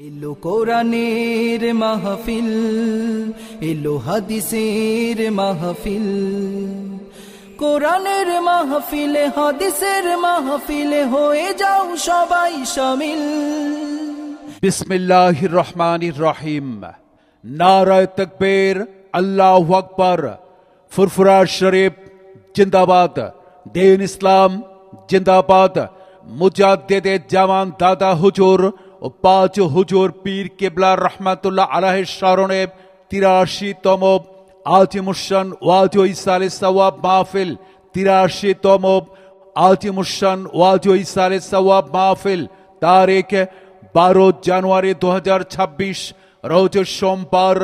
এলো কোরআনের মাহফিল, এলো হাদিসের মাহফিল। কোরআনের মাহফিলে হাদিসের মাহফিলে হয়ে যাও সবাই শামিল। বিসমিল্লাহির রহমানির রহিম। নারায়ে তাকবীর, আল্লাহু আকবার। ফুরফুরা শরীফ জিন্দাবাদ। দ্বীন ইসলাম জিন্দাবাদ। মুজাদ্দিদে জামান দাদা হুজুর ও পাঁচ হুজুর পীর কেবলা রহমাতুল্লাহ আলাইহির স্মরণে ৮৩তম আজিমুশান ওয়াজ ও ইসালে সওয়াব মাহফিল, ৮৩তম আজিমুশান ওয়াজ ও ইসালে সওয়াব মাহফিল তারিখ ১২ জানুয়ারি ২০২৬, রোজ সোমবার,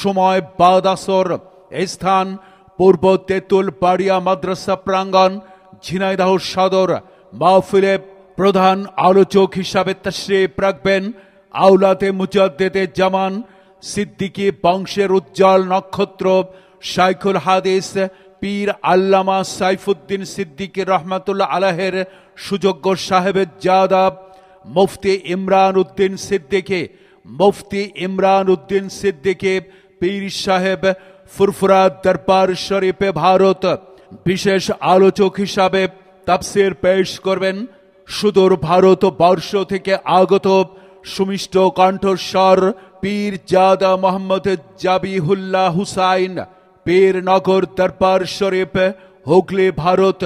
সময় বাদ আসর। স্থান পূর্ব তেঁতুল বাড়িয়া মাদ্রাসা প্রাঙ্গণ, ঝিনাইদহ সদর। মাহফিলে প্রধান আলোচক হিসাবে তাশরীফ রাখবেন আওলাদে মুজাদ্দিদে জামান সিদ্দিকী বংশের উজ্জ্বল নক্ষত্র শাইখুল হাদিস পীর আল্লামা সাইফুদ্দিন সিদ্দিকী রহমাতুল্লাহ আলাইহির সুযোগ্য সাহেবের জাদাব মুফতি ইমরান উদ্দিন সিদ্দিকী। মুফতি ইমরান উদ্দিন সিদ্দিকী পীর সাহেব, ফুরফুরা দরবার শরীফে, ভারত। বিশেষ আলোচক হিসাবে তাফসীর পেশ করবেন সুদূর ভারতবর্ষ থেকে আগত সুমিষ্ট কণ্ঠস্বর পীর জাদা মোহাম্মদ জাবিহুল্লাহ হুসাইন, পীরনগর দরবার শরীফ, হুগলি, ভারত।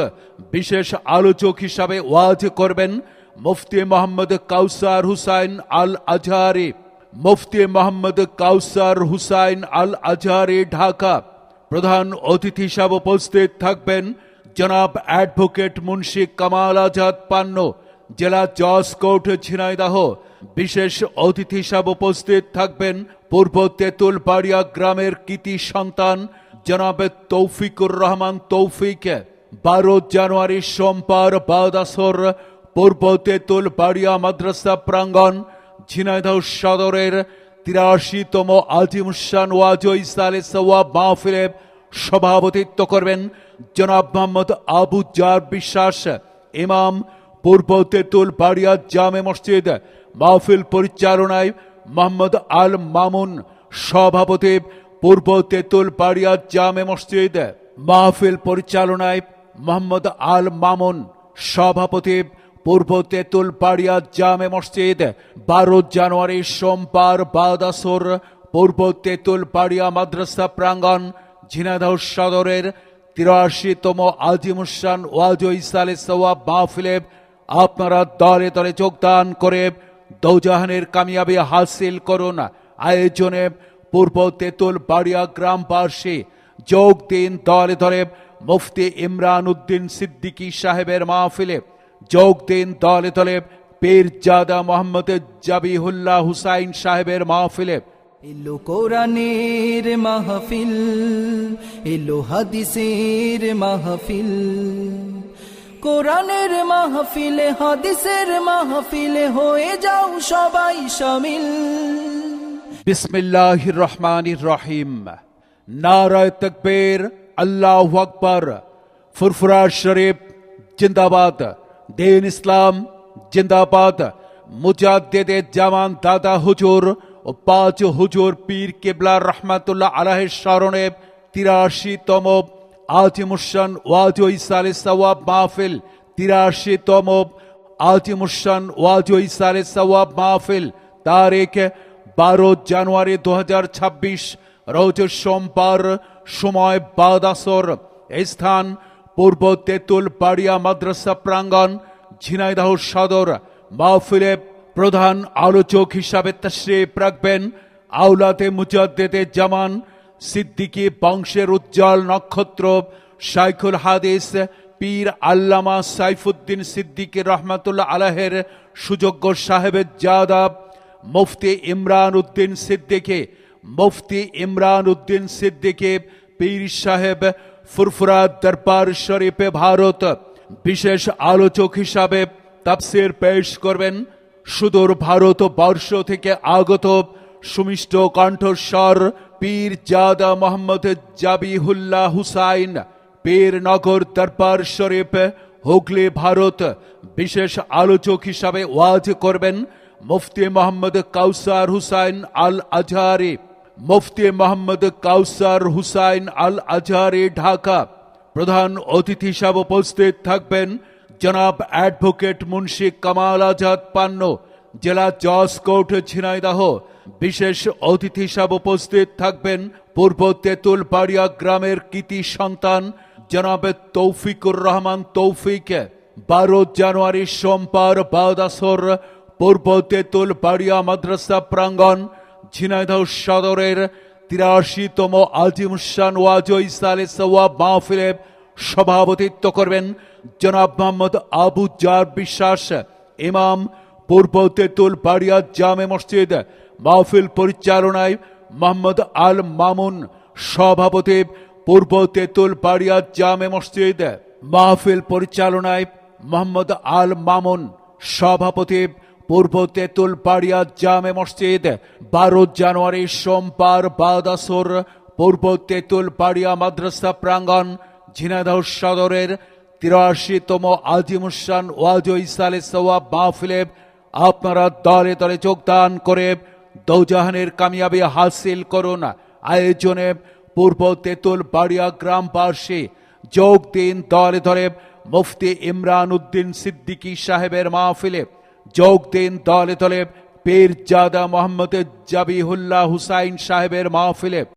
বিশেষ আলোচক হিসাবে ওয়াজ করবেন মুফতি মোহাম্মদ কাউসার হুসাইন আল আজহারি। মুফতি মোহাম্মদ কাউসার হুসাইন আল আজহারি, ঢাকা। প্রধান অতিথি হিসাবে উপস্থিত থাকবেন জনাব অ্যাডভোকেট মুন্সি কামাল আজাদ পান্নু, জেলা জজ কোর্ট, ঝিনাইদহ। বিশেষ অতিথি হিসাবে উপস্থিত থাকবেন পূর্ব তেঁতুল বাড়িয়া গ্রামের কৃতি সন্তান জনাব তৌফিকুর রহমান তৌফিক। ১২ জানুয়ারি সোমবার বাদ আসর, পূর্ব তেঁতুল বাড়িয়া মাদ্রাসা প্রাঙ্গণ, ঝিনাইদহ সদরের ৮৩তম আজিমুশান ওয়াজ ও ইসালে সওয়াব মাহফিলে সভাপতিত্ব করবেন জনাব মোহাম্মদ আবু জার বিশ্বাস, ইমাম, পূর্ব তেঁতুল বাড়িয়া জামে মসজিদ। মাহফিল পরিচালনায় মোহাম্মদ আল মামুন, সভাপতি, পূর্ব তেঁতুল বাড়িয়া জামে মসজিদ। মাহফিল পরিচালনায় মোহাম্মদ আল মামুন, সভাপতি, পূর্ব তেঁতুল বাড়িয়া জামে মসজিদ। ১২ জানুয়ারি সোমবার বাদ আসর, পূর্ব তেঁতুল বাড়িয়া মাদ্রাসা প্রাঙ্গণ, ঝিনাইদহ সদরের ৮৩তম আজিমুশান ওয়াজ ও ইসালে সওয়াব মাহফিলে আপনারা দলে দলে যোগদান করে দৌজাহানের কামিয়াবি হাসিল করুন। আয়োজনে পূর্ব তেঁতুল বাড়িয়া গ্রামবাসী যোগ দিন। দলে দলে মুফতি ইমরান উদ্দিন সিদ্দিকী সাহেবের মাহফিলে যোগ দিন। দলে দলে পীর জাদা মোহাম্মদ জাবিহুল্লাহ হুসাইন সাহেবের মাহফিলে। এলো কোরআনের মাহফিল, এলো হাদিসের মাহফিল। কোরআনের মাহফিলে হাদিসের মাহফিলে হয়ে যাও সবাই শামিল। বিসমিল্লাহির রহমানির রহিম। নারায়ে তাকবীর, আল্লাহু আকবার। ফুরফুরা শরীফ জিন্দাবাদ। দ্বীন ইসলাম জিন্দাবাদ। মুজাদ্দিদে জামান দাদা হুজুর ও পাঁচ হুজুর পীর কেবলা রহমাতুল্লাহ আলাইহির স্মরণে ৮৩তম আজিমুশান ওয়াজ ও ইসালে সওয়াব মাহফিল, ৮৩তম আজিমুশান ওয়াজ ও ইসালে সওয়াব মাহফিল তারিখ ১২ জানুয়ারি ২০২৬, রোজ সোমবার, সময় বাদ আসর। স্থান পূর্ব তেঁতুল বাড়িয়া মাদ্রাসা প্রাঙ্গণ, ঝিনাইদহ সদর। মাহফিলে প্রধান আলোচক হিসাবে তাশরীফ রাখবেন আওলাদে মুজাদ্দিদে জামান সিদ্দিকী বংশের উজ্জ্বল নক্ষত্র শাইখুল হাদিস পীর আল্লামা সাইফুদ্দিন সিদ্দিকী রহমাতুল্লাহ আলাইহির সুযোগ্য সাহেবের জাদাব মুফতি ইমরান উদ্দিন সিদ্দিকী। মুফতি ইমরান উদ্দিন সিদ্দিকী পীর সাহেব, ফুরফুরা দরবার শরীফে, ভারত। বিশেষ আলোচক হিসাবে তাফসীর পেশ করবেন সুদূর ভারতবর্ষ থেকে আগত সুমিষ্ট কণ্ঠস্বর পীর জাদা মোহাম্মদ জাবিহুল্লাহ হুসাইন, পীরনগর দরবার শরীফ, হুগলি, ভারত। বিশেষ আলোচক হিসাবে ওয়াজ করবেন মুফতি মোহাম্মদ কাউসার হুসাইন আল আজহারি, মুফতি মোহাম্মদ কাউসার হুসাইন আল আজহারি, ঢাকা। প্রধান অতিথি হিসাবে উপস্থিত থাকবেন জনাব অ্যাডভোকেট মুন্সি কামাল আজাদ পান্নু, জেলা জজ কোর্ট, ঝিনাইদহ। বিশেষ অতিথি হিসাবে উপস্থিত থাকবেন পূর্ব তেঁতুলবাড়িয়া গ্রামের কৃতি সন্তান জনাব তৌফিকুর রহমান তৌফিক। 12 জানুয়ারি সোমবার বাদ আসর পূর্ব তেঁতুলবাড়িয়া মাদ্রাসা প্রাঙ্গণ, ঝিনাইদহ সদরের 83তম আজিমুসান ওয়াজ ও ইসালে সওয়াব মাহফিলে সভাপতিত্ব করবেন জনাব মোহাম্মদ আবু জার বিশ্বাস, ইমাম, পূর্ব তেঁতুলবাড়িয়া জামে মসজিদ। মাহফিল পরিচালনায় মোহাম্মদ আল মামুন, সভাপতি, পূর্ব তেঁতুলবাড়িয়া জামে মসজিদ। মাহফিল পরিচালনায় মোহাম্মদ আল মামুন, সভাপতি, পূর্ব তেঁতুলবাড়িয়া জামে মসজিদ। 12 জানুয়ারি সোমবার বাদ আসর পূর্ব তেঁতুলবাড়িয়া মাদ্রাসা প্রাঙ্গণ, ঝিনাইদহ সদরের 83তম আজিমুসান ওয়াজ ও ইসালে সওয়াব মাহফিলে আপনারা দলে দলে যোগদান করে দৌজাহানের কামিয়াবি হাসিল করুন। আয়োজনে পূর্ব তেঁতুলবাড়িয়া গ্রামবাসী যোগ দিন দলে দলে। মুফতি ইমরান উদ্দিন সিদ্দিকী সাহেবের মাহফিলে যোগ দিন দলে দলে। পীরজাদা মোহাম্মদ জাবিহুল্লাহ হুসাইন সাহেবের মাহফিলে